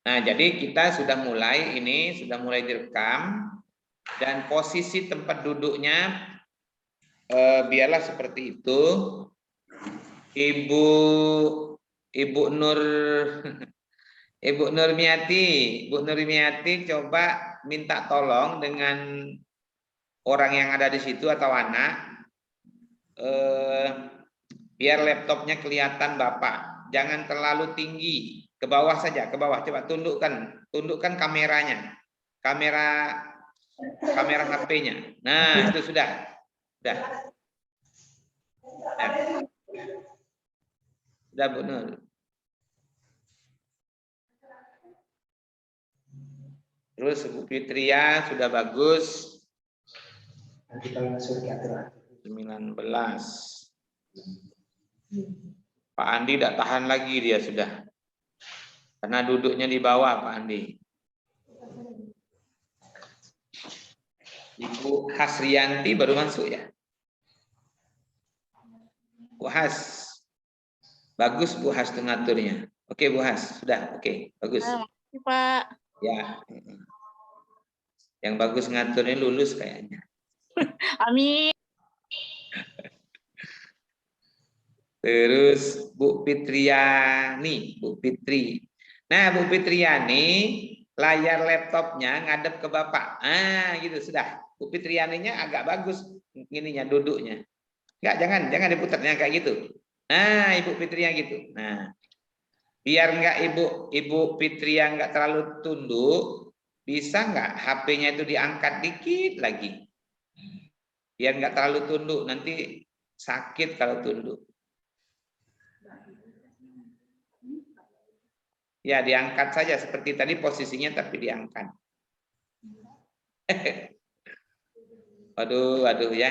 Nah, jadi kita sudah mulai direkam dan posisi tempat duduknya biarlah seperti itu. Ibu Nurmiati coba minta tolong dengan orang yang ada di situ atau anak biar laptopnya kelihatan Bapak. Jangan terlalu tinggi, ke bawah saja, ke bawah. Coba tundukkan kameranya. Kamera HP-nya. Nah, itu sudah. Sudah, Bu Nur. Terus Bu Fitria sudah bagus. Nanti kalau masuk ke aturan. 19. Pak Andi tidak tahan lagi dia sudah. Karena duduknya di bawah Pak Andi. Ibu Hasrianti baru masuk ya. Bu Has. Bagus Bu Has ngaturnya. Oke Bu Has, sudah oke, bagus. Makasih, Pak. Ya. Yang bagus ngaturnya lulus kayaknya. Amin. Terus Bu Fitriani, Bu Fitri. Nah, Bu Fitriani, layar laptopnya ngadep ke Bapak. Ah, gitu sudah. Bu Fitrianinya agak bagus ininya duduknya. Enggak, jangan diputarnya kayak gitu. Nah, Ibu Fitria gitu. Nah, biar enggak Ibu Fitria enggak terlalu tunduk, bisa enggak HP-nya itu diangkat dikit lagi? Biar enggak terlalu tunduk, nanti sakit kalau tunduk. Ya, diangkat saja seperti tadi posisinya tapi diangkat. Waduh ya.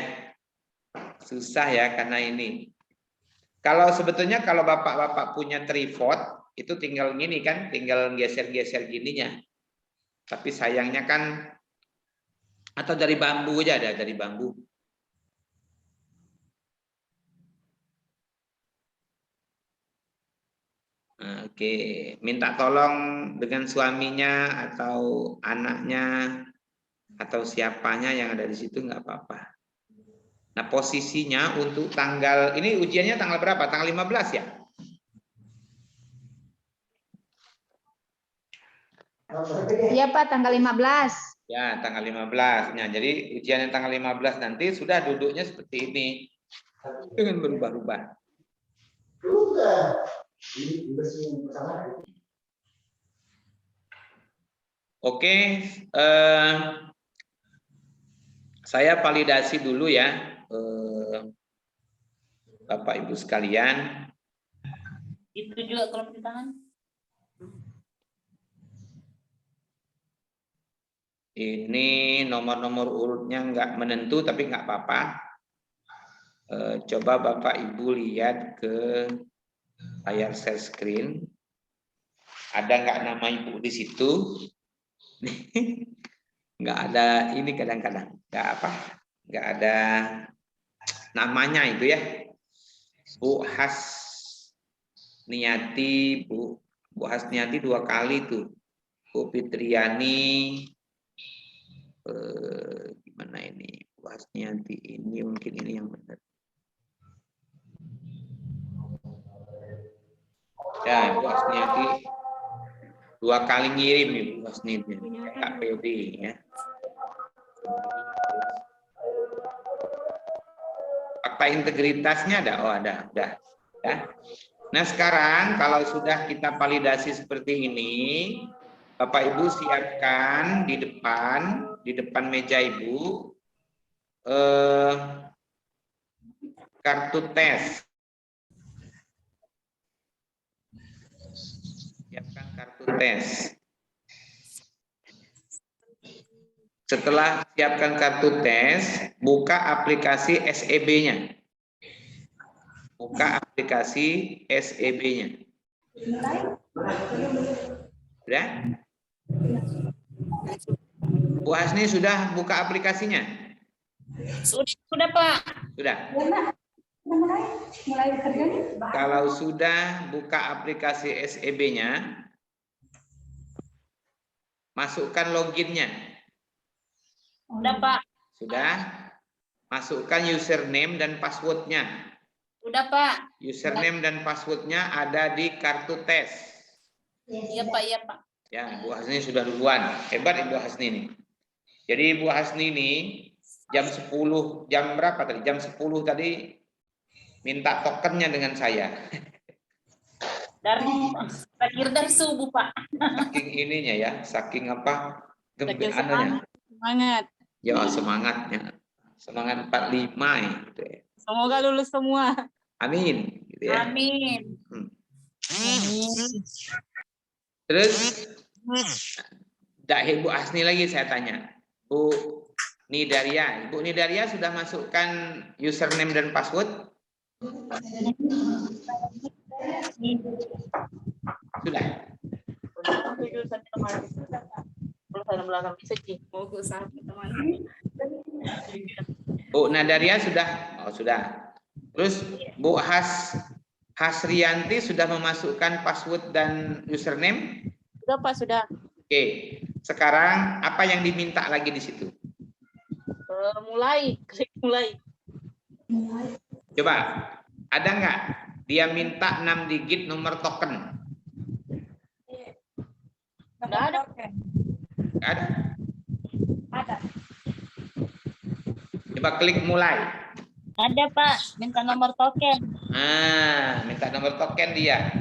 Susah ya karena ini. Kalau sebetulnya kalau Bapak-bapak punya tripod, itu tinggal gini kan, tinggal geser-geser gininya. Tapi sayangnya kan atau dari bambu aja ada, dari bambu. Oke, minta tolong dengan suaminya atau anaknya atau siapanya yang ada di situ nggak apa-apa. Nah, posisinya untuk tanggal ini ujiannya tanggal berapa? Tanggal 15 ya? Iya Pak, tanggal 15. Ya, tanggal 15. Nah, jadi ujian yang tanggal 15 nanti sudah duduknya seperti ini. Dengan berubah-ubah. Oke, saya validasi dulu ya, Bapak Ibu sekalian. Itu juga kalau di tangan. Ini nomor-nomor urutnya nggak menentu, tapi nggak apa-apa. Coba Bapak Ibu lihat ke layar share screen. Ada nggak nama Ibu di situ? Nggak ada ini kadang-kadang. Nggak ada namanya itu ya. Bu Hasniati, Bu Hasniati 2 kali tuh. Bu Fitriani, gimana ini? Bu Hasniati ini mungkin ini yang benar. Ya, Bu Hasniati 2 kali ngirim Ibu Hasniati, KPD ya. Fakta integritasnya ada, udah. Ya. Nah sekarang kalau sudah kita validasi seperti ini, Bapak Ibu siapkan di depan meja Ibu kartu tes. Siapkan kartu tes. Setelah siapkan kartu tes, buka aplikasi SEB-nya. Buka aplikasi SEB-nya. Sudah? Bu Hasni sudah buka aplikasinya? Sudah Pak. Sudah. Kalau sudah buka aplikasi SEB-nya, Masukkan loginnya. Udah Pak. Sudah? Masukkan username dan passwordnya. Udah Pak. Username dan passwordnya ada di kartu tes. Iya Pak, iya Pak. Ya, Ibu Hasni sudah duluan. Hebat Ibu Hasni ini. Jadi Ibu Hasni ini jam 10, jam berapa tadi? Jam 10 tadi minta tokennya dengan saya. Dari subuh Pak. Saking ininya ya, saking apa? Gembiraannya. Semangat. Ya, semangatnya. Semangat 45 gitu ya. Semoga lulus semua. Amin, gitu ya. Amin. Terus Ibu Hasni lagi saya tanya. Bu Nidaria, Ibu Nidaria sudah masukkan username dan password? Sudah. Bu Nadaria sudah? Oh, sudah. Terus Bu Hasrianti sudah memasukkan password dan username? Sudah Pak, sudah. Oke. Sekarang apa yang diminta lagi di situ? Mulai, klik mulai. Coba, ada nggak? Dia minta 6 digit nomor token. Nggak ada. Ada? Ada. Coba klik mulai. Ada Pak, minta nomor token. Minta nomor token dia.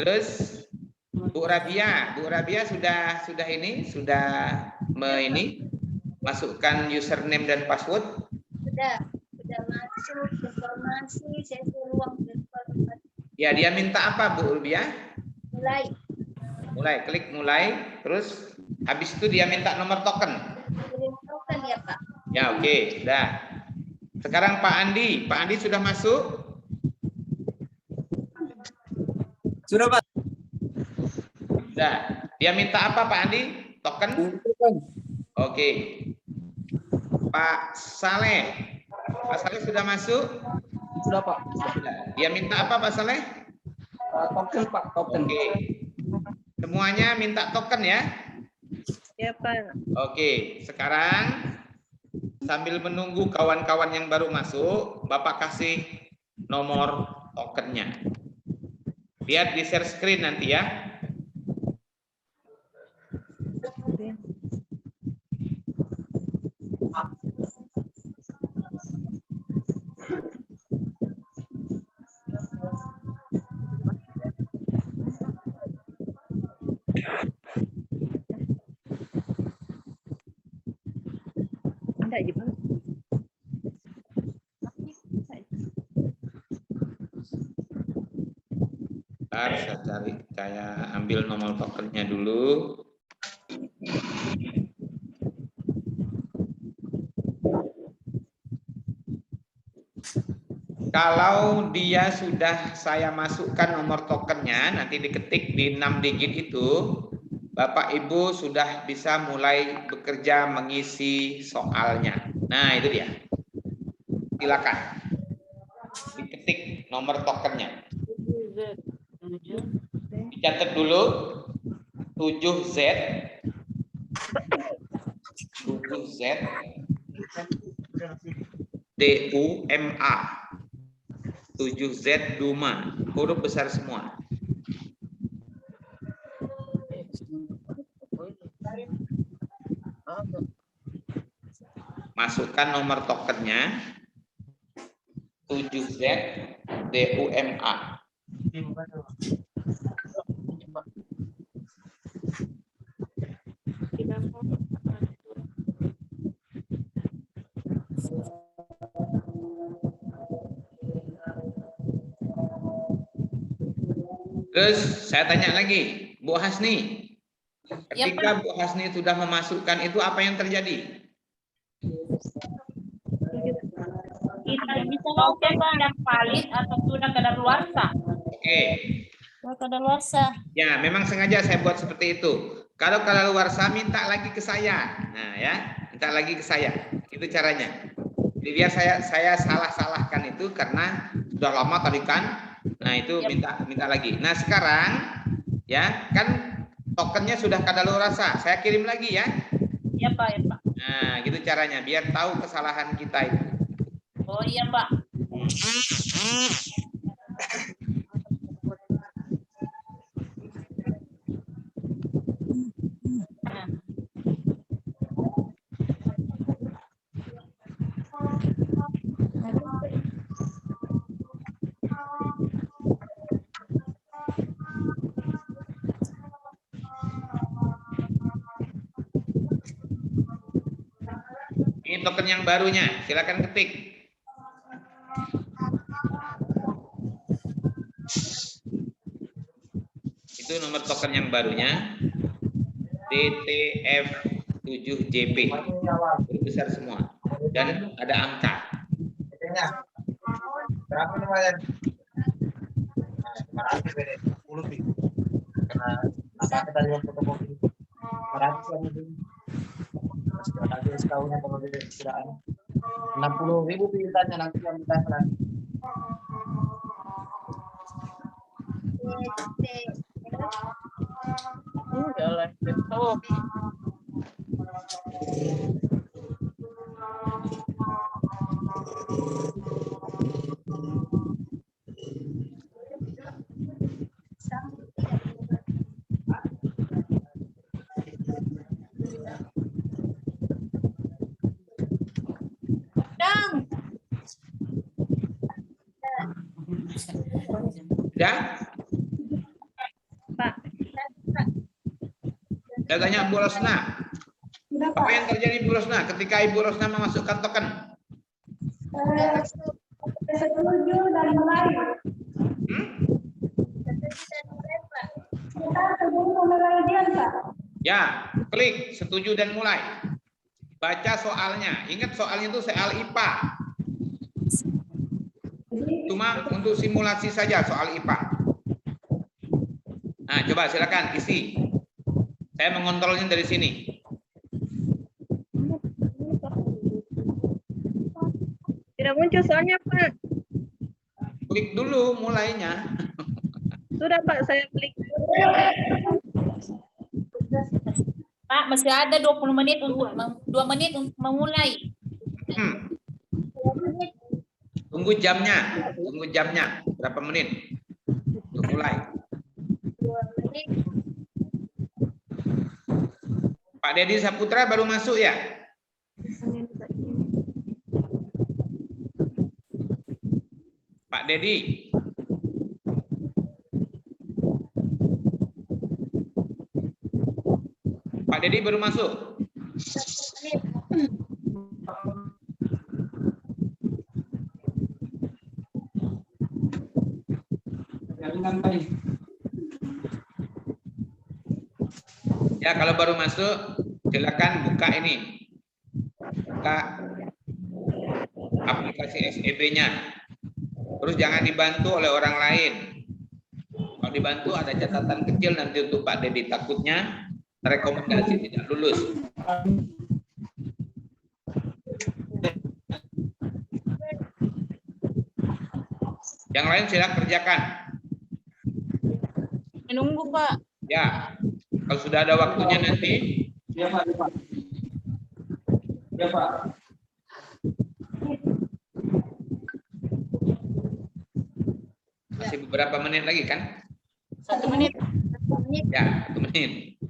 Terus Bu Rabia sudah masukkan username dan password? Sudah masuk informasi sesi ruang informasi. Ya, dia minta apa Bu Rabia? Mulai, klik mulai, terus habis itu dia minta nomor token. token ya Pak. Ya, oke, sudah. Sekarang Pak Andi sudah masuk? Sudah Pak. Sudah. Dia minta apa Pak Andi? Token? Oke. Pak Saleh sudah masuk? Sudah Pak. Sudah. Dia minta apa Pak Saleh? Token Pak, token. Oke. Semuanya minta token ya? Ya Pak. Oke. Sekarang sambil menunggu kawan-kawan yang baru masuk, Bapak kasih nomor tokennya. Lihat di share screen nanti ya. Saya ambil nomor tokennya dulu. Kalau dia sudah saya masukkan nomor tokennya, nanti diketik di 6 digit itu, Bapak Ibu sudah bisa mulai bekerja mengisi soalnya. Nah, itu dia. Silakan. Diketik nomor tokennya. Dicatat dulu 7Z DUMA 7Z Duma, huruf besar semua. Masukkan nomor tokennya 7Z DUMA. Terus saya tanya lagi, Bu Hasni, ketika Bu Hasni sudah memasukkan itu apa yang terjadi? Kita bisa token yang valid atau sudah kadaluarsa. Oke. Kadaluarsa. Ya, memang sengaja saya buat seperti itu. Kalau kadaluarsa minta lagi ke saya. Nah, ya, minta lagi ke saya. Itu caranya. Jadi dia saya salah-salahkan itu karena sudah lama tadi kan. Nah, itu minta lagi. Nah, sekarang ya kan tokennya sudah kadaluarsa. Saya kirim lagi ya. Iya Pak, ya Pak. Nah, gitu caranya biar tahu kesalahan kita itu. Oh iya Pak. Ini token yang barunya, silakan ketik. Itu nomor token yang barunya DTF7JP. Huruf besar semua dan ada angka. Berapa namanya? 510 nih. Karena apa kita lihat fotokopi 500 kan itu. Nanti setahunnya kalau dia kiraan 60.000 pilihannya nanti yang kita lagi. Jalan betul. Ya? Pak. Saya tanya Bu Rosna. Apa yang terjadi Bu Rosna ketika Ibu Rosna memasukkan token? Setuju dan mulai. Ya, klik setuju dan mulai. Baca soalnya. Ingat soalnya itu soal IPA. Cuma untuk simulasi saja soal IPA. Nah, coba silakan isi. Saya mengontrolnya dari sini. Tidak muncul soalnya, Pak. Klik dulu mulainya. Sudah, Pak, saya klik. Pak, masih ada 20 menit untuk 2 menit untuk memulai. Tunggu jamnya. Tunggu jamnya. Berapa menit? Untuk mulai. 2 menit. Pak Dedi Saputra baru masuk ya? Pak Dedi. Pak Dedi baru masuk. 1 menit. Ya, kalau baru masuk, silakan buka ini. Buka aplikasi SEB-nya. Terus jangan dibantu oleh orang lain. Kalau dibantu ada catatan kecil nanti untuk Pak Dedi. Takutnya rekomendasi tidak lulus. Yang lain silakan kerjakan. Menunggu, Pak. Ya, kalau sudah ada waktunya nanti. Ya Pak. Ya Pak. Masih beberapa menit lagi kan? 1 menit. 1 menit. Ya, 1 menit.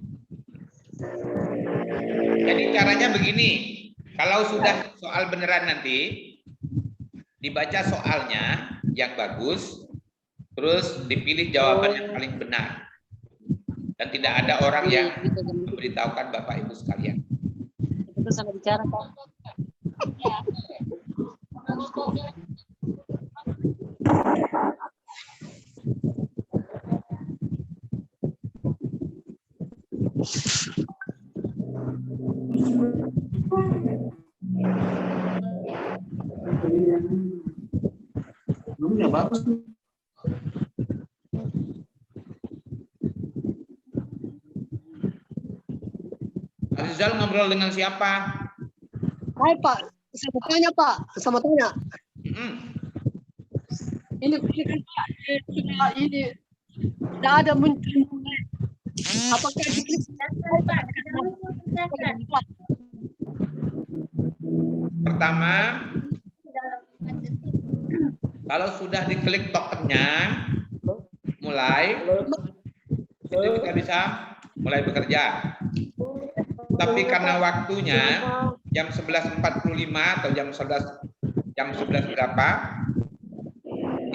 Jadi caranya begini. Kalau sudah soal beneran nanti, dibaca soalnya yang bagus, terus dipilih jawaban yang paling benar. Dan tidak ada orang yang memberitahukan Bapak Ibu sekalian. Itu sama bicara, Pak. Belumnya bagus. Rizal ngobrol dengan siapa? Hai Pak, saya mau tanya Pak, sama tanya. Hmm. Ini kan Pak, sudah ini tidak ada muncul Apakah diklik Pak, jangan lupa kerjakan. Pertama, Dalam 4 detik. kalau sudah diklik tokennya, mulai, itu kita bisa mulai bekerja. Tapi karena waktunya jam 11.45 atau jam 11 berapa,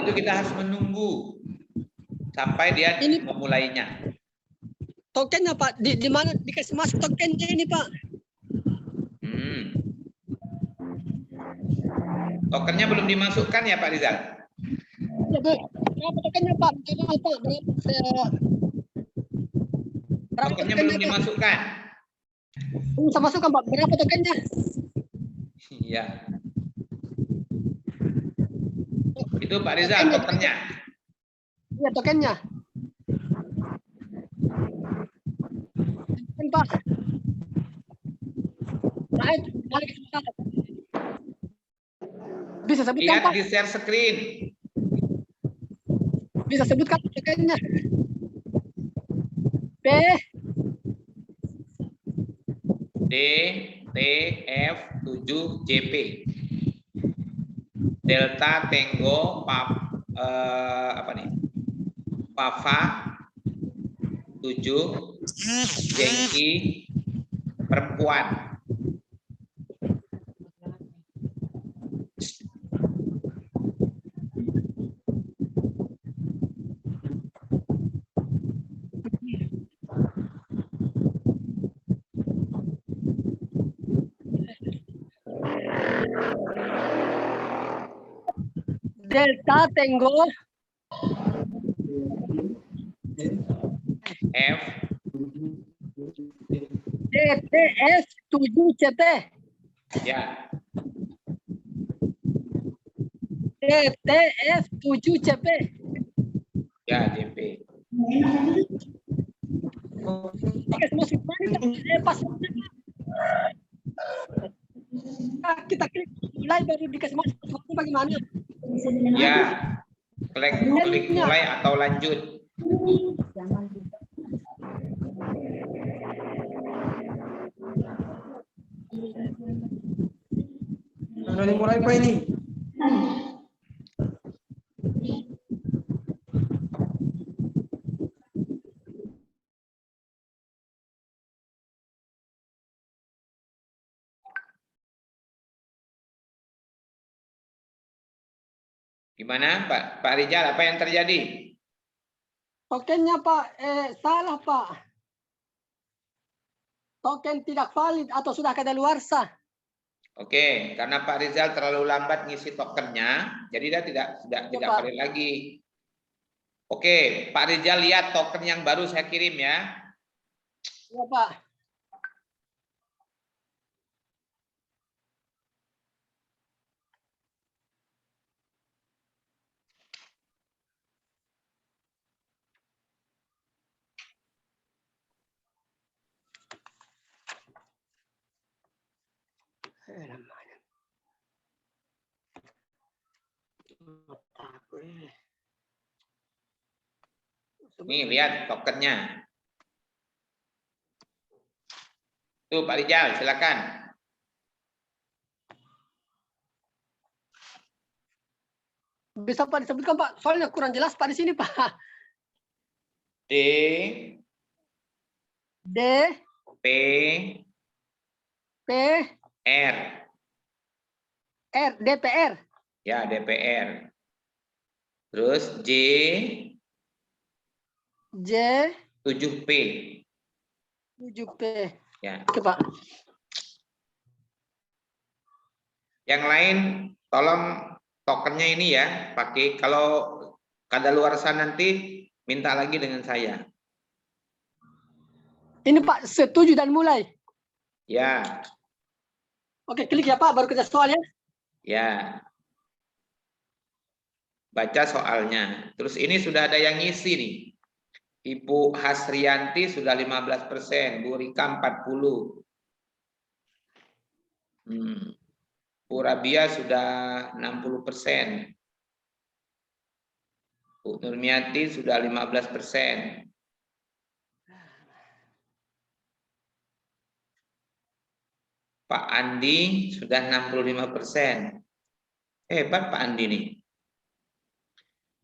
itu kita harus menunggu sampai dia memulainya. tokennya Pak? Di mana dikasih masuk tokennya ini Pak? Tokennya belum dimasukkan ya Pak Rizal? Ya, berapa tokennya Pak? Berapa Tokennya belum dimasukkan. Bisa masukkan Pak. Berapa tokennya? Iya. Itu Pak Rizal tokennya. Iya tokennya. Token Pak. Naik. Bisa sebutkan Lihat Pak. di share screen. Bisa sebutkan tokennya. P DTF 7 JP. Delta Tango Papa 7 Yankee perempuan. Delta Tango F DTS 7 CT. ya. DTS 7 CP. Ya, JP. Dikasih masuk mana? Pas kita klik mulai baru dikasih masuk. Bagaimana? Ya. Klik mulai atau lanjut. Udah dimulai Pak ini. Gimana Pak Rizal, apa yang terjadi? Tokennya Pak, salah Pak. Token tidak valid atau sudah kadaluarsa. Oke, karena Pak Rizal terlalu lambat ngisi tokennya, jadi dia tidak Pak. valid lagi. Oke, Pak Rizal lihat token yang baru saya kirim ya. Ya Pak. Nih, lihat tokennya. Tuh Pak Rizal, silakan. Bisa Pak disebutkan Pak, soalnya kurang jelas Pak di sini Pak. D P P R. R DPR. Ya, DPR. Terus J 7P. 7P. Ya. Oke Pak. Yang lain tolong tokennya ini ya, pakai kalau kadaluarsa nanti minta lagi dengan saya. Ini Pak, setuju dan mulai. Ya, Oke, klik ya Pak, baru kita soalnya. ya. Baca soalnya. Terus ini sudah ada yang ngisi nih. Ibu Hasrianti sudah 15%, Bu Rika 40. Bu Rabia sudah 60%. Bu Nurmiati sudah 15%. Pak Andi sudah 65%. Hebat Pak Andi nih.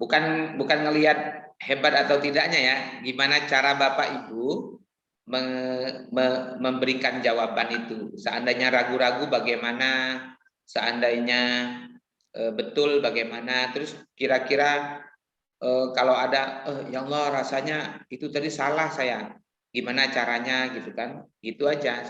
Bukan ngelihat hebat atau tidaknya ya, gimana cara Bapak Ibu memberikan jawaban itu. Seandainya ragu-ragu bagaimana, seandainya betul bagaimana, terus kira-kira kalau ada ya Allah rasanya itu tadi salah saya, gimana caranya gitu kan, gitu aja.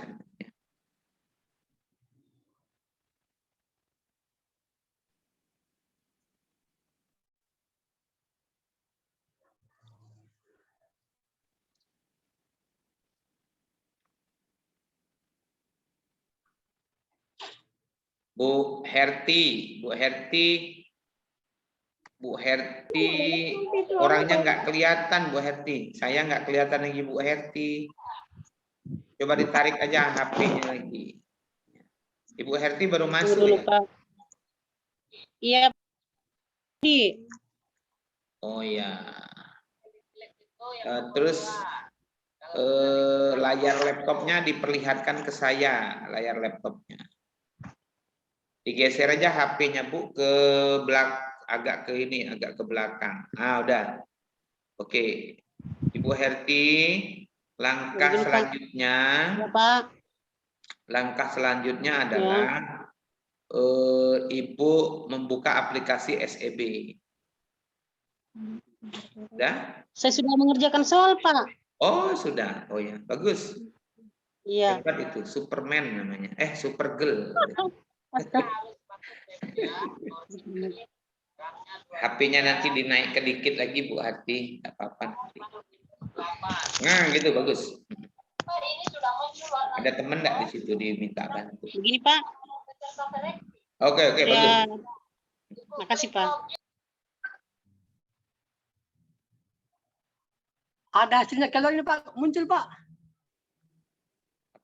Bu Herti orangnya nggak kelihatan Bu Herti, saya nggak kelihatan lagi Bu Herti. Coba ditarik aja HP-nya lagi. Ibu Herti baru masuk ya? Iya. Oh ya. Terus layar laptopnya diperlihatkan ke saya, layar laptopnya. Digeser aja HP-nya Bu ke agak ke ini, agak ke belakang. Ah udah. Oke. Ibu Herti, langkah selanjutnya. Langkah selanjutnya adalah Ibu membuka aplikasi SEB. Sudah? Saya sudah mengerjakan soal, Pak. Oh, sudah. Oh ya, bagus. Iya. Hebat itu, Superman namanya. Supergirl. HP-nya nanti dinaik ke dikit lagi Bu Hati, enggak apa-apa. Nah, gitu bagus. Ada teman enggak di situ diminta bantu? Begini, Pak. Oke, Ya. bagus. Makasih, Pak. Ada hasilnya keluar ini Pak, muncul Pak.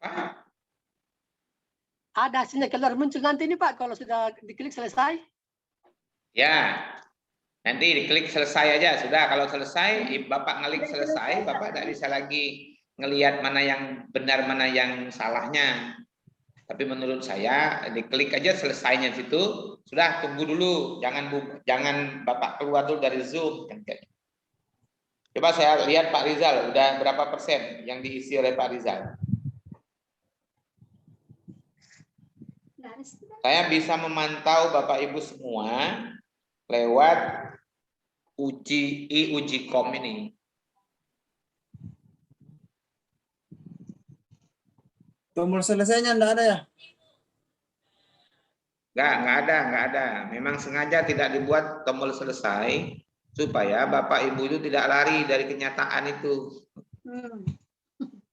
Apa? Ada hasilnya keluar muncul nanti ini Pak, kalau sudah diklik selesai. Ya, nanti diklik selesai aja. Sudah, kalau selesai, Bapak ngeklik selesai, Bapak tidak bisa lagi ngelihat mana yang benar, mana yang salahnya. Tapi menurut saya, diklik aja selesainya situ. Sudah, tunggu dulu. Jangan Bapak keluar dulu dari Zoom. Coba saya lihat Pak Rizal, udah berapa persen yang diisi oleh Pak Rizal? Saya bisa memantau Bapak Ibu semua lewat uji kom ini. Tombol selesainya enggak ada ya? Enggak ada. Memang sengaja tidak dibuat tombol selesai supaya Bapak Ibu itu tidak lari dari kenyataan itu.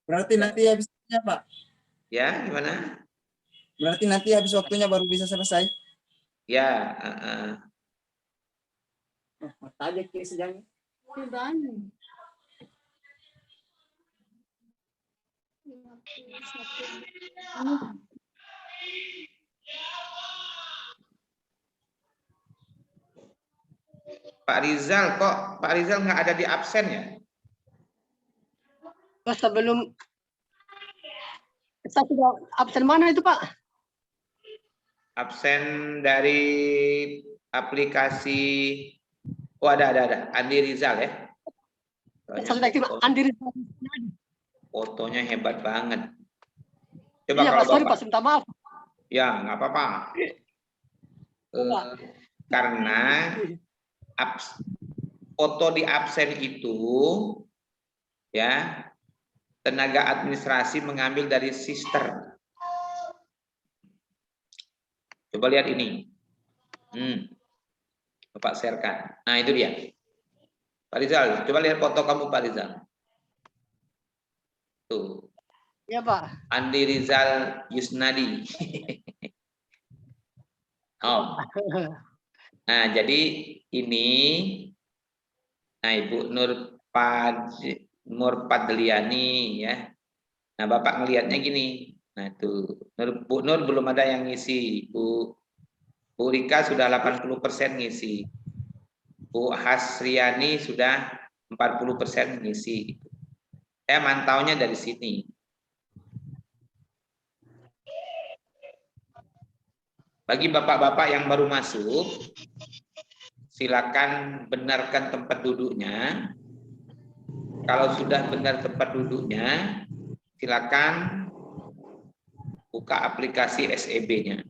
Berarti nanti habisnya Pak. Ya, gimana? Berarti nanti habis waktunya baru bisa selesai. Ya, Mata aja kayak sejauh. Pak Rizal nggak ada di absen ya? Oh, sebelum kita sudah absen mana itu Pak? Absen dari aplikasi. Oh, ada Andi Rizal ya. Sudah kirim Andi Rizal. Fotonya hebat banget. Coba Iya kalau Pak, sorry Bapak. Pak, minta maaf. Ya, nggak apa-apa. Karena foto di absen itu ya tenaga administrasi mengambil dari sister. Coba lihat ini. Bapak sharekan. Nah, itu dia. Pak Rizal, coba lihat foto kamu Pak Rizal. Tuh. Iya Pak. Andi Rizal Yusnadi. Oh. Nah, jadi ini Ibu Nur Padliani ya. Nah, Bapak ngelihatnya gini. Nah, itu Bu Nur belum ada yang ngisi. Bu Rika sudah 80% ngisi. Bu Hasriani sudah 40% ngisi. Saya mantaunya dari sini. Bagi bapak-bapak yang baru masuk, silakan benarkan tempat duduknya. Kalau sudah benar tempat duduknya, silakan buka aplikasi SEB-nya.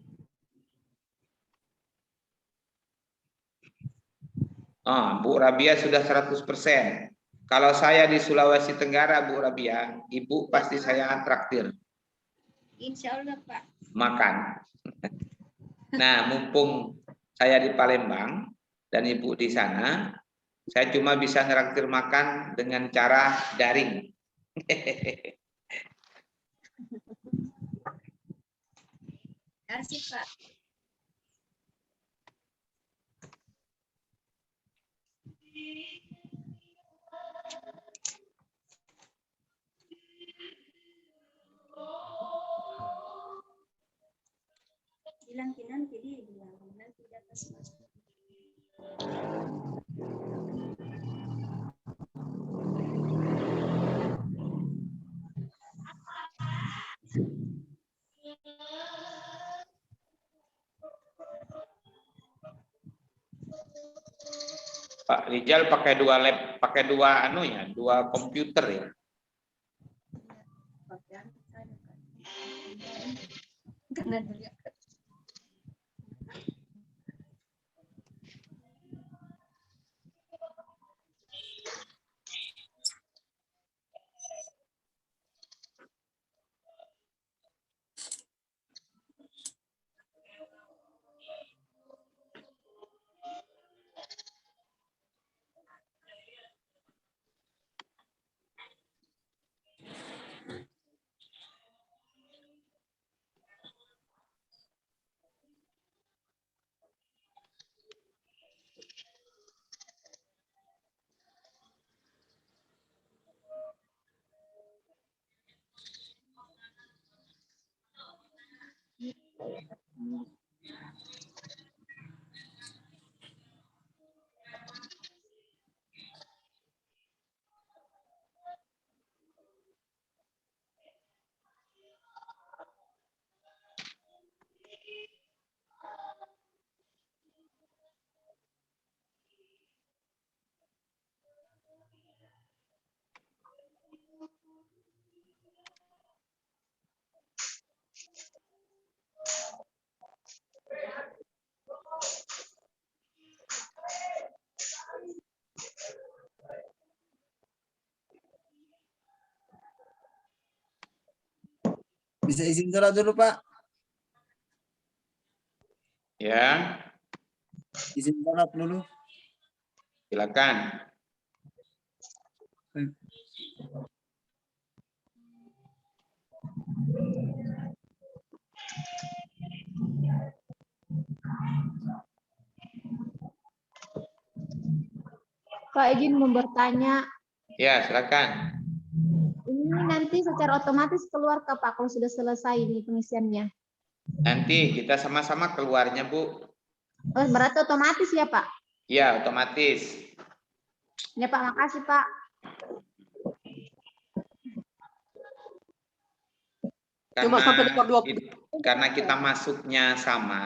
Bu Rabia sudah 100%. Kalau saya di Sulawesi Tenggara, Bu Rabia, Ibu pasti saya traktir. Insya Allah, Pak. Makan. Nah, mumpung saya di Palembang dan Ibu di sana, saya cuma bisa traktir makan dengan cara daring. Kasih, Pak. Bilang nanti dia bilang nanti di atas mas. Pak Rijal pakai dua lab, pakai dua dua komputer ya. Karena dia Bisa izin sholat dulu, Pak. Ya, Izin sholat dulu. silakan. Pak izin mau bertanya, Ya, silakan. ini nanti secara otomatis keluar ke Pak kalau sudah selesai ini pengisiannya? Nanti kita sama-sama keluarnya, Bu. Oh, berarti otomatis ya Pak? Ya, otomatis. Ya Pak, makasih Pak. Cuma sampai nomor 20. Karena kita masuknya sama,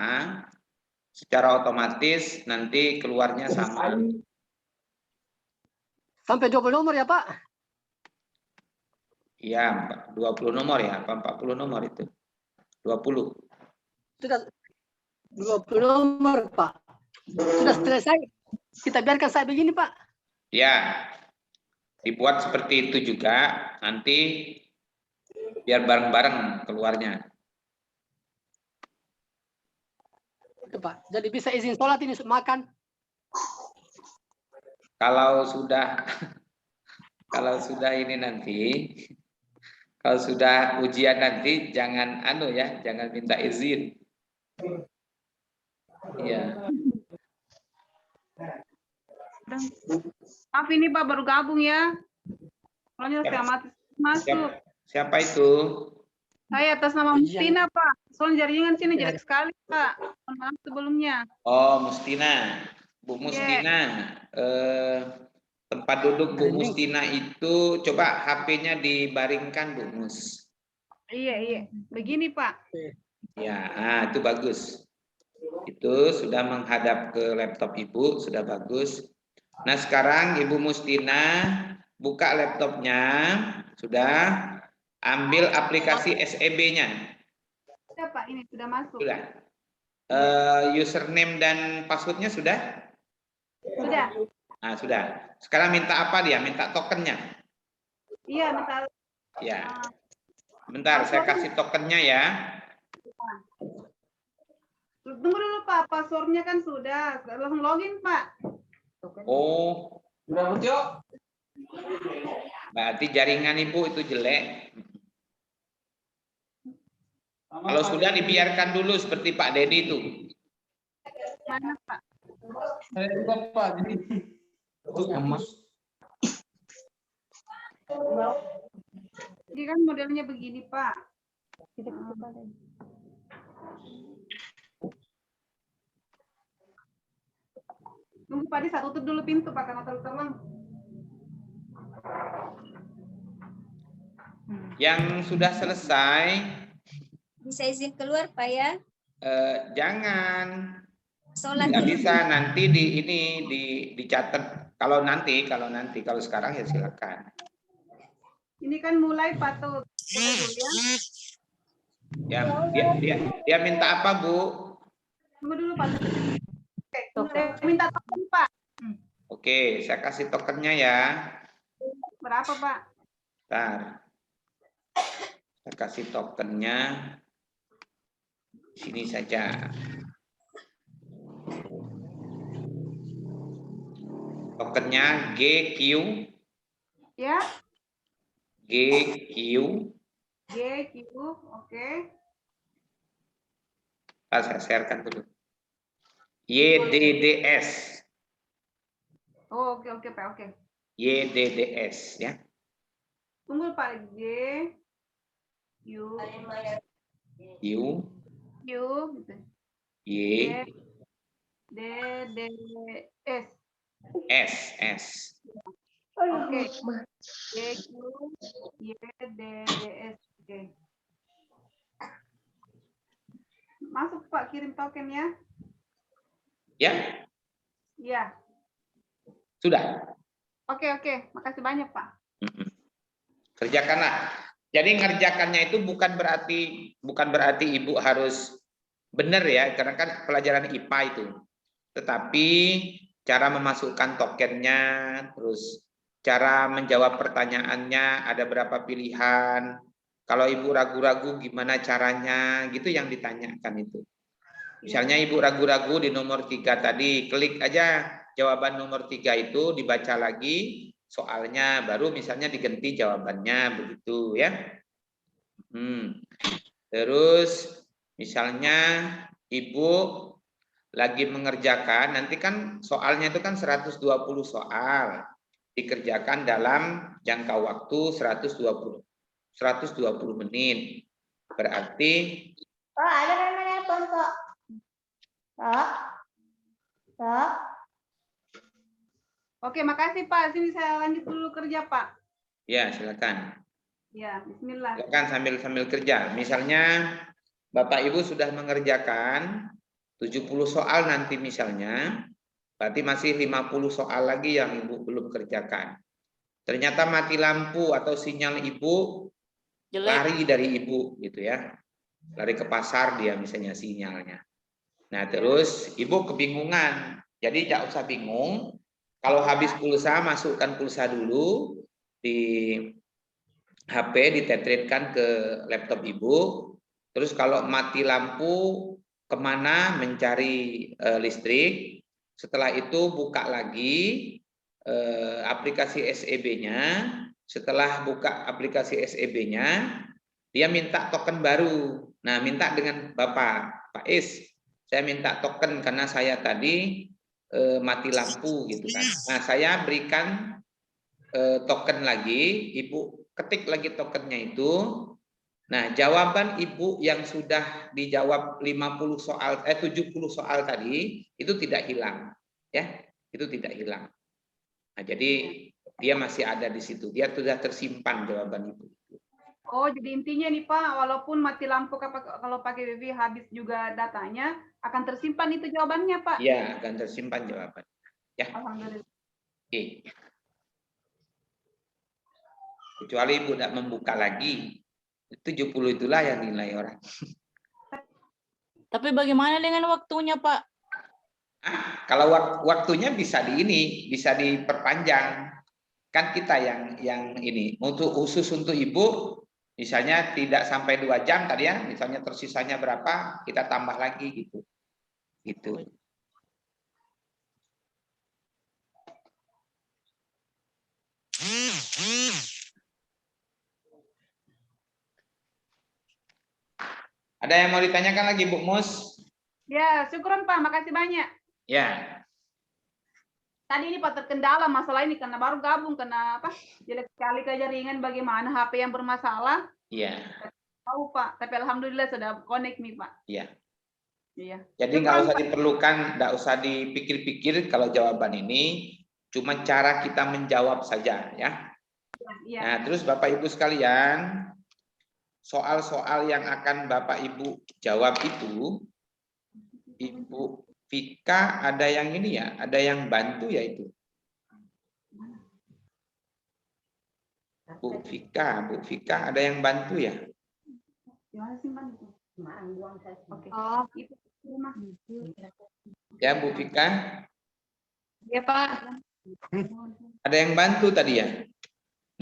secara otomatis nanti keluarnya sama. Sampai 20 nomor ya, Pak? Iya, 20 nomor ya, apa 40 nomor itu? 20. Sudah 20 nomor, Pak. Sudah selesai. Kita biarkan saya begini, Pak. Ya, dibuat seperti itu juga, nanti biar bareng-bareng keluarnya. Itu, Pak. Jadi bisa izin sholat ini makan. Kalau sudah ini nanti, kalau sudah ujian nanti jangan jangan minta izin. Iya. Maaf ini Pak baru gabung ya. Soalnya saya masuk. Siapa itu? Saya atas nama Mustina Pak. Soalnya jaringan sini jelek sekali Pak. Mohon maaf sebelumnya. Oh, Mustina. Bu Mustina. Tempat duduk Bu Mustina itu coba HP-nya dibaringkan Bu Mus. Iya. Begini Pak. Ya, itu bagus. Itu sudah menghadap ke laptop Ibu, sudah bagus. Nah, sekarang Ibu Mustina buka laptopnya, sudah ambil aplikasi SEB-nya. Sudah Pak, ini sudah masuk. Sudah. Username dan passwordnya sudah? Sudah. Nah, sudah. Sekarang minta apa dia? Minta tokennya. Iya, minta. Ya. Bentar, saya kasih tokennya ya. Tunggu dulu Pak, passwordnya kan sudah. Langsung login Pak. Oh, Sudah muncul? berarti jaringan Ibu itu jelek. Kalau sudah dibiarkan dulu seperti Pak Dedi itu. Mana Pak? Saya juga Pak. Jadi Jadi kan modelnya begini Pak. Tunggu Pak, saya tutup dulu pintu Pak karena terlalu terang. Yang sudah selesai, Bisa izin keluar Pak ya? jangan. Sholat Nggak dulu. bisa nanti dicatat. Kalau sekarang ya silakan. Ini kan mulai Pak tuh. Ya, dia minta apa Bu? Tunggu dulu Pak. Oke, saya minta token Pak. Oke, saya kasih tokennya ya. Berapa Pak? Bentar. Saya kasih tokennya. Sini saja. Tokennya GQ. Ya, GQ. GQ, oke. Saya sharekan dulu. YDDS. Oh, oke Pak, oke. YDDS ya. Tunggu Pak, G, U, U, gitu. Y, D, D, S. S. Oke. D, Q, Y, D, D, S. Oke. Masuk Pak, kirim token ya. Ya, Iya. sudah. Oke. Makasih banyak Pak. Kerjakanlah. Jadi ngerjakannya itu bukan berarti Ibu harus benar ya, karena kan pelajaran IPA itu. Tetapi cara memasukkan tokennya, terus cara menjawab pertanyaannya, ada berapa pilihan. Kalau Ibu ragu-ragu gimana caranya, gitu yang ditanyakan itu. Misalnya Ibu ragu-ragu di nomor 3 tadi, klik aja jawaban nomor 3 itu, dibaca lagi soalnya, baru misalnya diganti jawabannya, begitu ya. Terus misalnya Ibu lagi mengerjakan, nanti kan soalnya itu kan 120 soal, dikerjakan dalam jangka waktu 120 menit. Berarti Pak, ada yang menelpon Pak. Pak. Oke, makasih Pak. Sini saya lanjut dulu kerja Pak. ya silakan. Ya, bismillah. Silakan sambil kerja. Misalnya Bapak Ibu sudah mengerjakan 70 soal nanti misalnya, berarti masih 50 soal lagi yang Ibu belum kerjakan. Ternyata mati lampu atau sinyal Ibu lari dari Ibu gitu ya. Lari ke pasar dia misalnya sinyalnya. Nah, terus Ibu kebingungan. Jadi tidak usah bingung. Kalau habis pulsa, masukkan pulsa dulu di HP, ditetritkan ke laptop Ibu. Terus kalau mati lampu, kemana mencari listrik. Setelah itu buka lagi aplikasi SEB-nya. Setelah buka aplikasi SEB-nya, dia minta token baru. Nah, minta dengan Pak Is, saya minta token karena saya tadi mati lampu gitu kan. Nah, saya berikan token lagi, Ibu ketik lagi tokennya itu. Nah, jawaban Ibu yang sudah dijawab 70 soal tadi itu tidak hilang ya. Itu tidak hilang. Nah, jadi dia masih ada di situ. Dia sudah tersimpan jawaban Ibu. Oh, jadi intinya nih Pak, walaupun mati lampu kalau pakai wifi habis juga datanya, akan tersimpan itu jawabannya Pak. Ya, akan tersimpan jawaban. Ya. Alhamdulillah. Oke. Kecuali Ibu tidak membuka lagi, 70 itulah yang nilai orang. Tapi bagaimana dengan waktunya, Pak? Kalau waktunya bisa bisa diperpanjang. Kan kita yang ini untuk khusus untuk Ibu, misalnya tidak sampai 2 jam tadi ya, misalnya tersisanya berapa, kita tambah lagi gitu. Gitu. Ada yang mau ditanyakan lagi, Bu Mus? Ya, syukuran Pak, makasih banyak. Ya. Tadi ini Pak terkendala masalah ini karena baru gabung, karena apa? Jelek sekali ke jaringan, bagaimana HP yang bermasalah. Iya. Tahu Pak, tapi alhamdulillah sudah connect nih Pak. Iya. Iya. Jadi nggak usah diperlukan, nggak usah dipikir-pikir kalau jawaban ini, cuma cara kita menjawab saja ya. Iya. Nah, terus Bapak Ibu sekalian, soal-soal yang akan Bapak Ibu jawab itu, Ibu Vika ada yang ini ya, ada yang bantu ya itu. Bu Vika ada yang bantu ya? Gimana sih Mbak? Oke. Oh, Itu rumah. Ya Bu Vika, ya Pak. ada yang bantu tadi ya?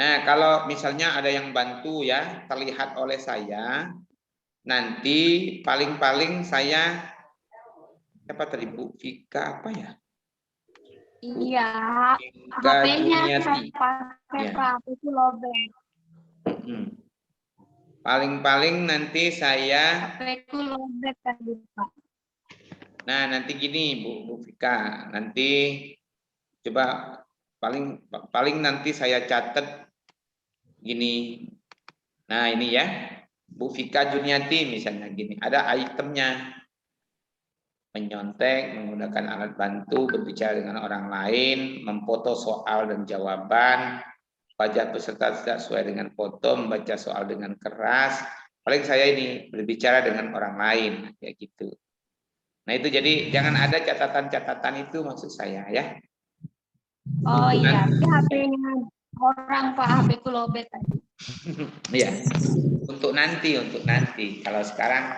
Nah, kalau misalnya ada yang bantu ya, terlihat oleh saya, nanti paling-paling saya, siapa tadi Bu Vika apa ya? Iya, Vika HP-nya Juniati. pakai Ya. Pak, itu lobek. Paling-paling nanti saya, HP-ku lobek tadi Pak. nah nanti gini Bu Vika, nanti coba paling nanti saya catat gini. Nah ini ya, Bu Vika Juniati misalnya gini, ada itemnya. Menyontek, menggunakan alat bantu, berbicara dengan orang lain, memfoto soal dan jawaban, baca peserta tidak sesuai dengan foto, membaca soal dengan keras. Paling saya ini berbicara dengan orang lain, kayak gitu. Nah itu jadi jangan ada catatan-catatan itu maksud saya ya. Oh iya, itu HP-nya orang Pak, HP-ku lobek tadi. Iya. Untuk nanti. Kalau sekarang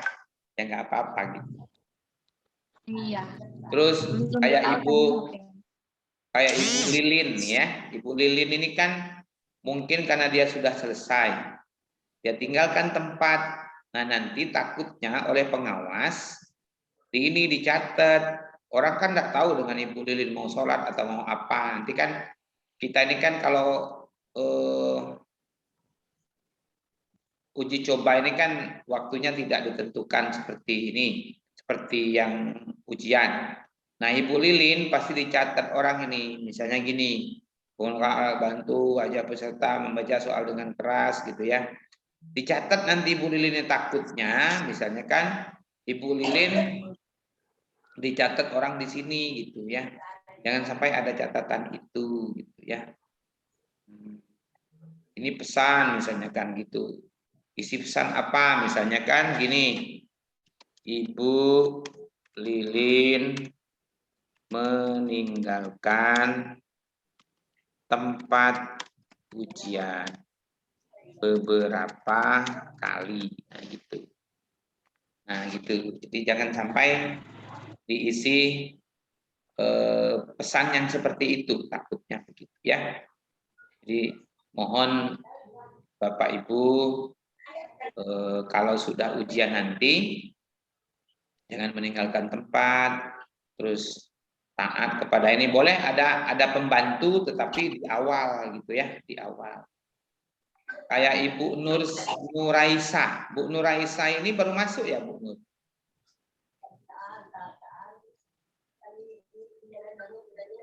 ya nggak apa-apa gitu. Iya. Terus Belum kayak tahu Ibu Lilin ya. Ibu Lilin ini kan mungkin karena dia sudah selesai. Dia tinggalkan tempat. Nah, nanti takutnya oleh pengawas ini dicatat. Orang kan nggak tahu dengan Ibu Lilin mau sholat atau mau apa. Nanti kan kita ini kan kalau uji coba ini kan waktunya tidak ditentukan seperti ini, seperti yang ujian. Nah, Ibu Lilin pasti dicatat orang ini, misalnya gini, bantu aja peserta membaca soal dengan keras gitu ya. Dicatat nanti Ibu Lilin takutnya, misalnya kan Ibu Lilin dicatat orang di sini gitu ya. Jangan sampai ada catatan itu gitu ya. Ini pesan misalnya kan gitu. Isi pesan apa? Misalnya kan gini, Ibu Lilin meninggalkan tempat ujian beberapa kali. Nah gitu. Jadi jangan sampai diisi pesan yang seperti itu, takutnya begitu ya. Jadi mohon Bapak Ibu, kalau sudah ujian nanti jangan meninggalkan tempat, terus taat kepada ini. Boleh ada pembantu tetapi di awal gitu ya, di awal. Kayak Ibu Nuraisa. Bu Nuraisa ini baru masuk ya Bu Nur?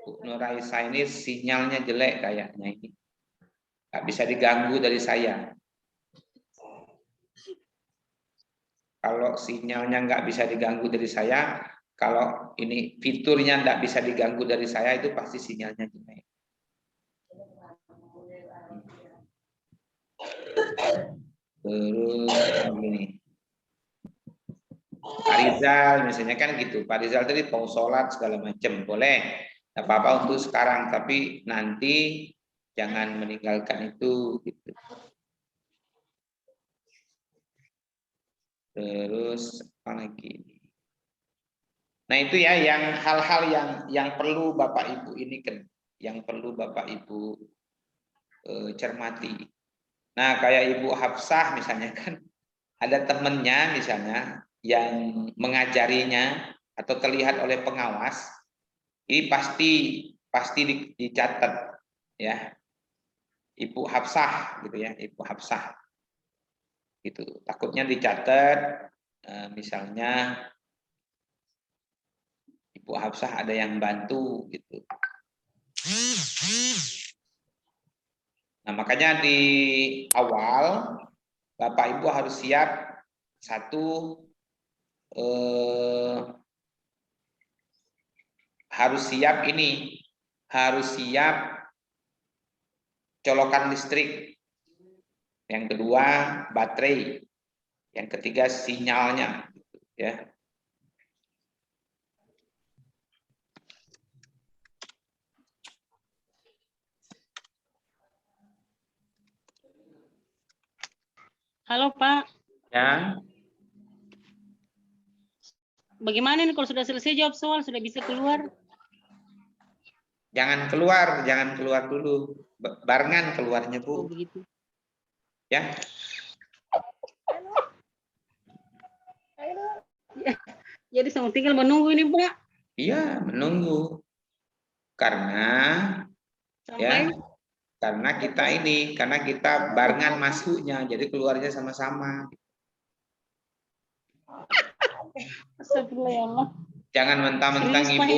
Bu Nuraisa ini sinyalnya jelek kayaknya ini. Nggak bisa diganggu dari saya. Kalau sinyalnya nggak bisa diganggu dari saya, kalau ini fiturnya nggak bisa diganggu dari saya, itu pasti sinyalnya jelek. Terus begini. Pak Rizal misalnya kan gitu. Pak Rizal tadi mau sholat segala macam boleh. Tidak apa-apa untuk sekarang, tapi nanti jangan meninggalkan itu. Gitu. Terus apa lagi? Nah itu ya yang hal-hal yang perlu Bapak Ibu ini kan, yang perlu Bapak Ibu cermati. Nah kayak Ibu Hafsah misalnya kan ada temennya misalnya yang mengajarinya atau terlihat oleh pengawas, ini pasti dicatat ya. Ibu Hafsah gitu ya, Ibu Hafsah. Gitu. Takutnya dicatat misalnya Ibu Hafsah ada yang bantu gitu. Nah, makanya di awal Bapak Ibu harus siap satu harus siap colokan listrik. Yang kedua baterai. Yang ketiga sinyalnya gitu, ya. Halo Pak, Ya. bagaimana nih kalau sudah selesai jawab soal, sudah bisa keluar? Jangan keluar dulu. Barengan keluarnya, Bu. Oh begitu. Ya. Jadi sama tinggal menunggu ini Pak. Iya, menunggu. Karena Sampai ya, karena kita barengan masuknya, jadi keluarnya sama-sama. Astagfirullah ya Allah. Jangan mentang-mentang Serius, Pak,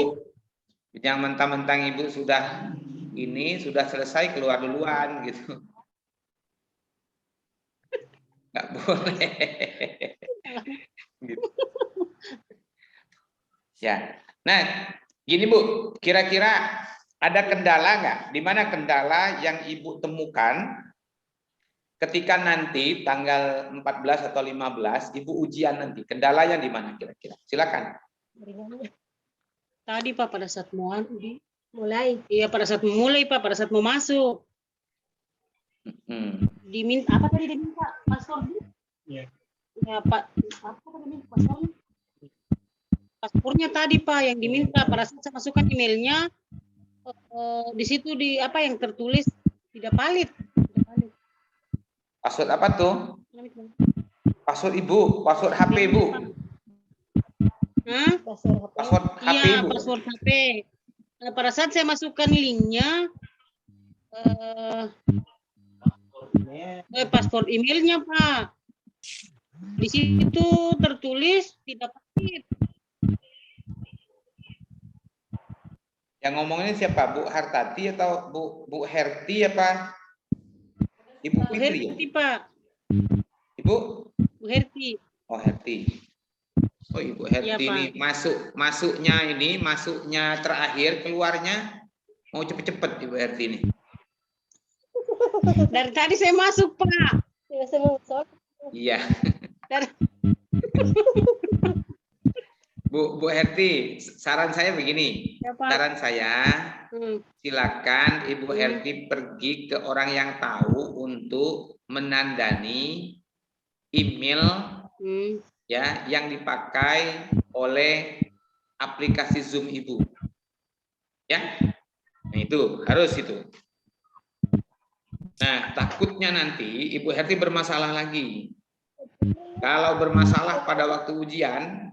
Ibu sudah selesai keluar duluan gitu. Nggak boleh. Gitu. Ya. Nah, gini Bu, kira-kira ada kendala nggak? Di mana kendala yang Ibu temukan ketika nanti tanggal 14 atau 15 Ibu ujian nanti? Kendalanya di mana kira-kira? Silakan. Tadi Pak pada saat mau mulai. Iya pada saat memulai Pak, pada saat mau masuk. Diminta apa tadi diminta password? Iya. Ya Pak, apa tadi diminta password? Paspornya tadi Pak yang diminta pada saat saya masukkan emailnya di situ di apa yang tertulis tidak valid. Password apa tuh? Password Ibu, password HP Ibu. Hah? Password HP Iya, Ibu. password HP. Nah, pada saat saya masukkan linknya, password emailnya Pak, di situ tertulis tidak valid. Yang ngomongnya siapa? Bu Hartati atau Bu Herti apa? Ibu Fitri. Herti Pak. Ibu? Bu Herti. Oh Herti. Oh Ibu Herti Ya, ini masuknya terakhir, keluarnya mau cepet-cepet Ibu Herti ini. Dari tadi saya masuk Pak. Iya. Bu Herti, saran saya begini. Ya, Pak. Saran saya, silakan Ibu Herti pergi ke orang yang tahu untuk menandani email ya yang dipakai oleh aplikasi Zoom Ibu. Ya. Nah, itu harus itu. Nah, takutnya nanti Ibu Herti bermasalah lagi. Kalau bermasalah pada waktu ujian,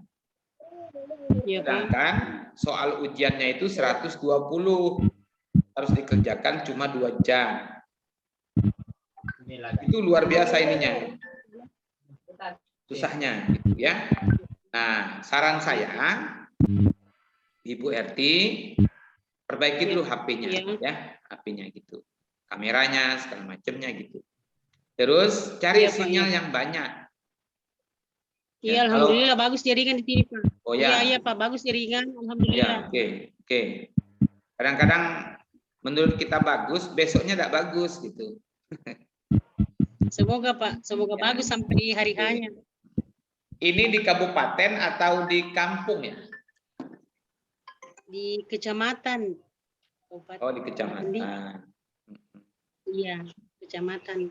sedangkan soal ujiannya itu 120 harus dikerjakan cuma 2 jam. Itu luar biasa ininya. Susahnya gitu ya. Nah, saran saya Ibu RT perbaiki dulu HP-nya ya, HP-nya gitu. Kameranya segala macamnya gitu. Terus cari sinyal yang banyak. Iya, alhamdulillah bagus jaringan di sini, Pak. Oh ya. Iya, Pak, bagus jaringan, alhamdulillah. Ya, oke. Kadang-kadang menurut kita bagus, besoknya tidak bagus gitu. Semoga Pak, semoga bagus sampai hari hanya. Ini di kabupaten atau di kampung ya? Di kecamatan. Oh, di kecamatan. Iya, kecamatan.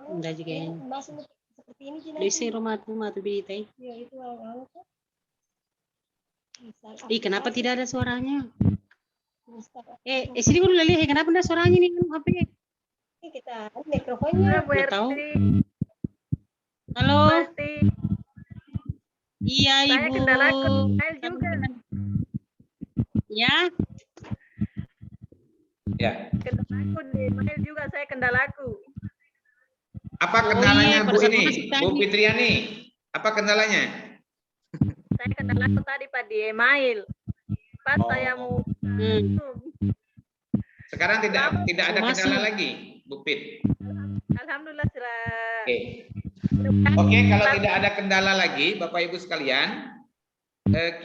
Enggak juga ya. Seperti ini Desi rumah tuh bitai. Ya itu awal tuh. Ih, kenapa tidak ada suaranya? Sini dulu Lali, kenapa ada suaranya nih HP? Kita mikrofonnya. Nggak tahu. Halo. Iya, Ibu. juga. Ya. Ya. Kendalaku di mail juga saya kendalaku. Apa Oh kendalanya iya, Bu pada ini? saat Bu tadi. Fitriani? Apa kendalanya? Saya kendalaku tadi Pak di email. Pas Oh. saya mau Sekarang tidak ada Masuk. kendala lagi, Bu Fit. alhamdulillah sudah. Oke. Oke, kalau tidak ada kendala lagi, Bapak Ibu sekalian,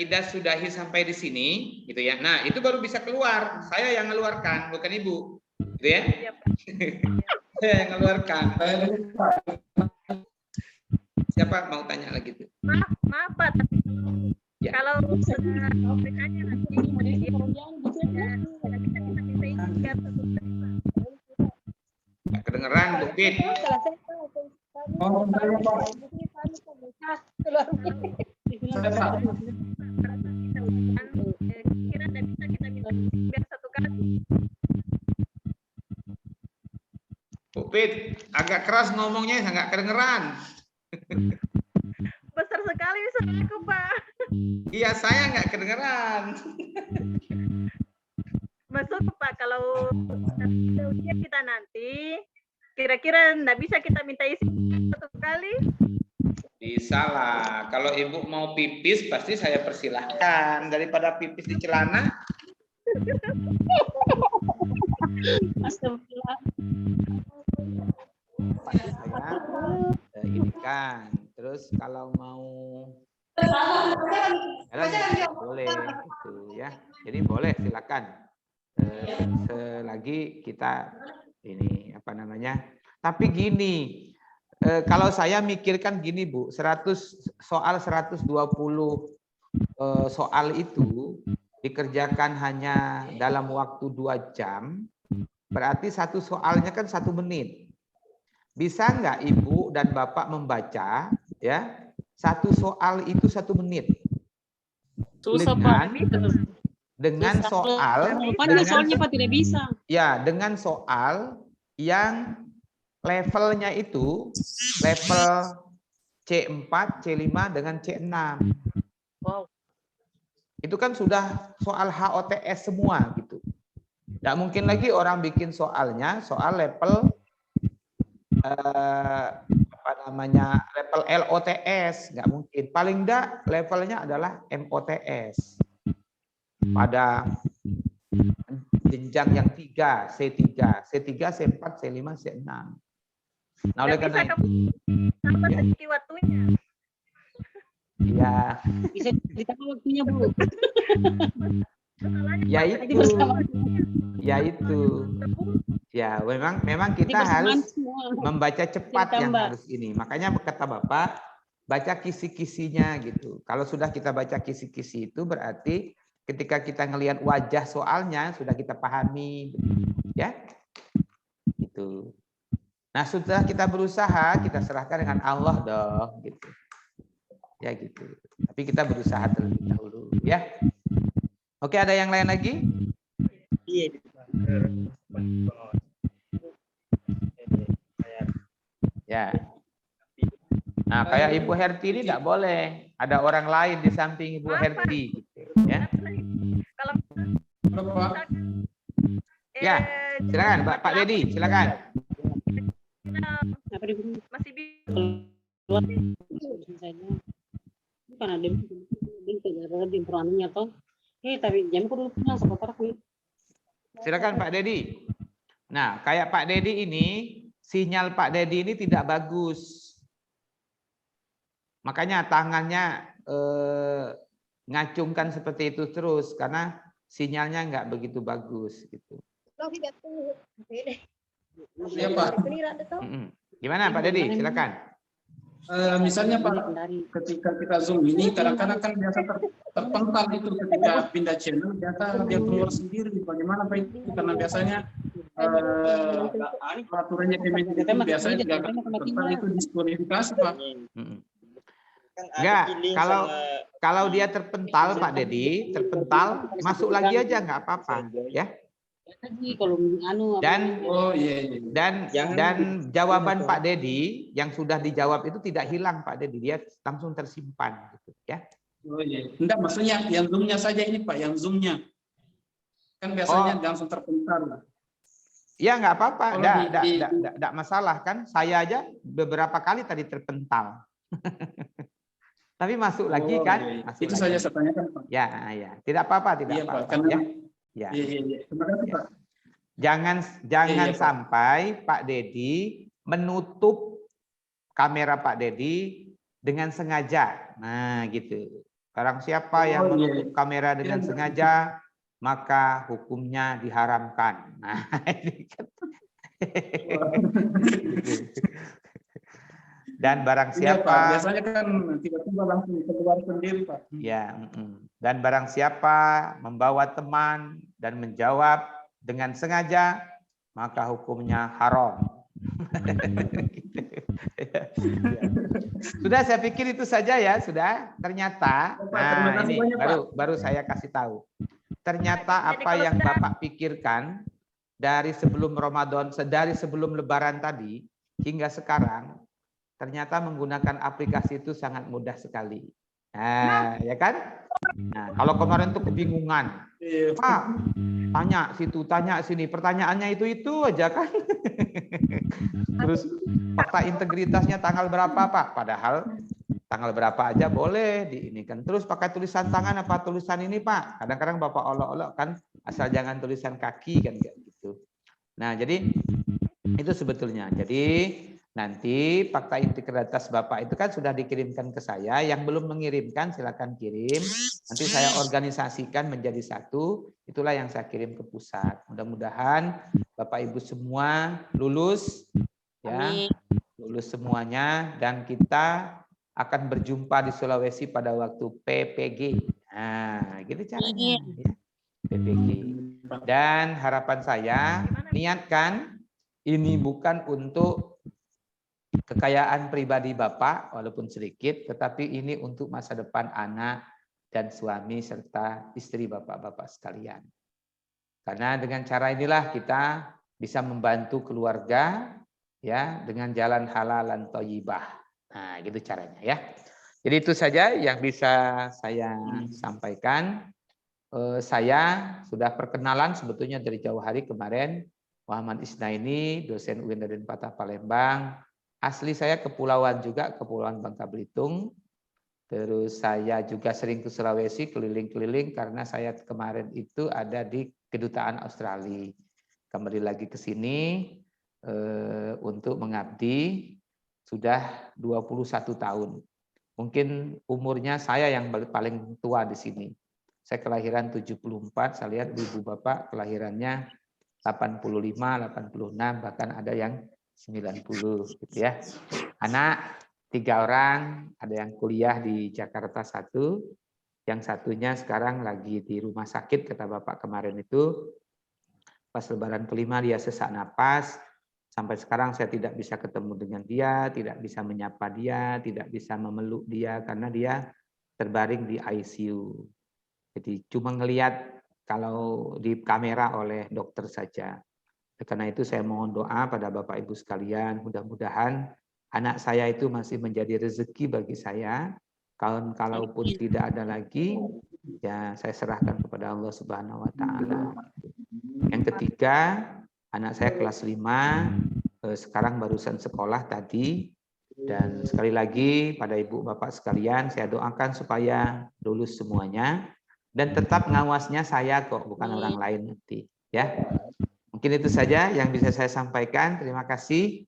kita sudahi sampai di sini, gitu ya. Nah, itu baru bisa keluar. Saya yang ngeluarkan, bukan Ibu, gitu ya. Iya, Pak. Saya yang ngeluarkan. Siapa mau tanya lagi tuh? Maaf Pak, tapi Ya. kalau sudah OPK-nya nanti kita minta izin biar tetap terima. Nggak kedengeran, Bu Fit. Kira tidak bisa kita minta izin biar satu kali. Bu Fit, agak keras ngomongnya, nggak kedengeran. Besar sekali suaraku Pak. Iya, saya nggak kedengeran. Masuk Pak, kalau ujian kita nanti, kira-kira tidak bisa kita minta izin satu kali? Bisa lah. Kalau Ibu mau pipis, pasti saya persilahkan. Daripada pipis di celana, Astagfirullah. saya ini kan. Terus kalau mau boleh gitu ya. Jadi boleh silakan. Selagi kita ini apa namanya? Tapi gini, kalau saya mikirkan gini Bu, 120 soal itu dikerjakan hanya dalam waktu 2 jam, berarti satu soalnya kan 1 menit. Bisa nggak Ibu dan Bapak membaca ya satu soal itu 1 menit? Susah Pak. Dengan soal, Panjang soalnya Pak tidak bisa. ya dengan soal yang levelnya itu level C4, C5 dengan C6. Wow. Itu kan sudah soal HOTS semua gitu. Nggak mungkin lagi orang bikin soalnya soal level level LOTS, nggak mungkin. Paling enggak levelnya adalah MOTS pada jenjang yang 3, C3, C4, C5, C6. Nah, oleh karena itu, Tambah ya. segi waktunya. Ya, Bisa ditambah waktunya Bu. ya itu, ya itu, ya memang kita harus membaca cepat yang Ditambah. harus ini. Makanya kata Bapak, baca kisi-kisinya gitu. Kalau sudah kita baca kisi-kisi itu berarti ketika kita ngelihat wajah soalnya sudah kita pahami, ya, gitu. Nah, setelah kita berusaha, kita serahkan dengan Allah dong, gitu. Ya gitu. Tapi kita berusaha terlebih dahulu, ya. Oke, ada yang lain lagi? Iya. Ya. Nah, kayak Ibu Herti ini tidak boleh. Ada orang lain di samping Ibu Herti, gitu, ya. Kalau Ya, silakan Pak Dedi, silakan. masih bisa Bukan ada di perannya toh. Tapi jam aku dulu punya sebentar aku. Silakan Pak Dedi. Nah, kayak Pak Dedi ini, sinyal Pak Dedi ini tidak bagus. Makanya tangannya ngacungkan seperti itu terus karena sinyalnya nggak begitu bagus gitu. Ya Pak. Gimana Pak Dedi? Silakan. Misalnya Pak, ketika kita zoom ini kadang-kadang kan biasa terpental itu ketika pindah channel biasa dia keluar sendiri. Bagaimana Pak itu? Karena biasanya peraturannya Kemendikbud biasanya tidak terpental itu diskualifikasi Pak. Enggak, kalau dia terpental Pak Dedi, terpental masuk lagi aja nggak apa-apa ya. Dan jawaban Pak Dedi yang sudah dijawab itu tidak hilang Pak Dedi, dia langsung tersimpan gitu ya. Oh iya. Enggak, maksudnya yang zoomnya saja ini Pak, yang zoomnya kan biasanya langsung terpental. Ya nggak apa-apa, enggak masalah kan. Saya aja beberapa kali tadi terpental. Tapi masuk lagi kan? Iya. Masuk Itu lagi. saja saya tanyakan Pak. Ya, tidak apa-apa, tidak Iya, apa-apa. Pak, karena Ya. Iya. Terima kasih Pak. Jangan Pak. sampai Pak Dedi menutup kamera Pak Dedi dengan sengaja. Nah, gitu. Barang siapa yang menutup kamera dengan sengaja, maka hukumnya diharamkan. Nah, ini kan. Dan barang siapa, Pak, biasanya kan tiba-tiba langsung keluar sendiri Pak. Ya, dan barang siapa membawa teman dan menjawab dengan sengaja, maka hukumnya haram. Sudah, saya pikir itu saja ya, sudah. Ternyata, nah ini baru saya kasih tahu. Ternyata apa yang Bapak pikirkan dari sebelum Ramadan, dari sebelum Lebaran tadi hingga sekarang, ternyata menggunakan aplikasi itu sangat mudah sekali. Nah, ya kan? Nah, kalau kemarin tuh kebingungan, Pak, tanya situ, tanya sini, pertanyaannya itu aja kan? Terus fakta integritasnya tanggal berapa Pak? Padahal tanggal berapa aja boleh diinikan. Terus pakai tulisan tangan apa tulisan ini Pak? Kadang-kadang Bapak olok-olok kan, asal jangan tulisan kaki kan kayak gitu. Nah, jadi itu sebetulnya. Jadi nanti fakta integritas Bapak itu kan sudah dikirimkan ke saya. Yang belum mengirimkan silakan kirim. Nanti saya organisasikan menjadi satu. Itulah yang saya kirim ke pusat. Mudah-mudahan Bapak Ibu semua lulus, ya, lulus semuanya, dan kita akan berjumpa di Sulawesi pada waktu PPG. Nah, gitu caranya. Ya. PPG. Dan harapan saya, niatkan ini bukan untuk kekayaan pribadi Bapak, walaupun sedikit, tetapi ini untuk masa depan anak dan suami serta istri Bapak-Bapak sekalian. Karena dengan cara inilah kita bisa membantu keluarga ya dengan jalan halal dan thayyibah. Nah, gitu caranya ya. Jadi itu saja yang bisa saya sampaikan. Saya sudah perkenalan sebetulnya dari jauh hari kemarin. Muhammad Isnaini, dosen UIN Raden Patah Palembang. Asli saya kepulauan juga, Kepulauan Bangka Belitung. Terus saya juga sering ke Sulawesi, keliling-keliling karena saya kemarin itu ada di Kedutaan Australia. Kembali lagi ke sini untuk mengabdi sudah 21 tahun. Mungkin umurnya saya yang paling tua di sini. Saya kelahiran 74, saya lihat ibu bapak kelahirannya 85, 86, bahkan ada yang 90 gitu ya. Anak 3 orang, ada yang kuliah di Jakarta 1, yang satunya sekarang lagi di rumah sakit, kata bapak kemarin itu. Pas lebaran kelima dia sesak napas, sampai sekarang saya tidak bisa ketemu dengan dia, tidak bisa menyapa dia, tidak bisa memeluk dia karena dia terbaring di ICU. Jadi cuma ngelihat kalau di kamera oleh dokter saja. Karena itu saya mohon doa pada Bapak Ibu sekalian, mudah-mudahan anak saya itu masih menjadi rezeki bagi saya. Kalaupun tidak ada lagi, ya saya serahkan kepada Allah Subhanahu wa taala. Yang ketiga, anak saya kelas 5, sekarang barusan sekolah tadi. Dan sekali lagi pada Ibu Bapak sekalian, saya doakan supaya lulus semuanya. Dan tetap ngawasnya saya kok, bukan orang lain nanti. Ya, Mungkin itu saja yang bisa saya sampaikan. Terima kasih.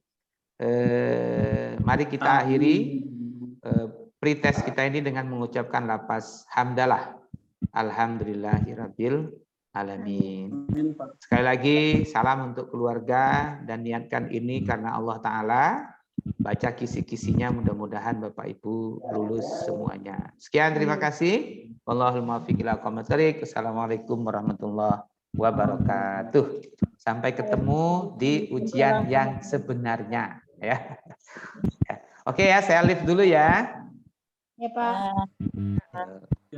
Mari kita akhiri pretest kita ini dengan mengucapkan lafaz hamdalah. Alhamdulillahirabbil alamin. Sekali lagi salam untuk keluarga dan niatkan ini karena Allah Ta'ala. Baca kisi-kisinya, mudah-mudahan Bapak Ibu lulus semuanya. Sekian, terima kasih. Wallahul muwaffiq ila aqwamit thoriq. Assalamualaikum warahmatullahi wabarakatuh. Sampai ketemu di ujian yang sebenarnya ya. Oke ya, saya live dulu ya. Ya Pak.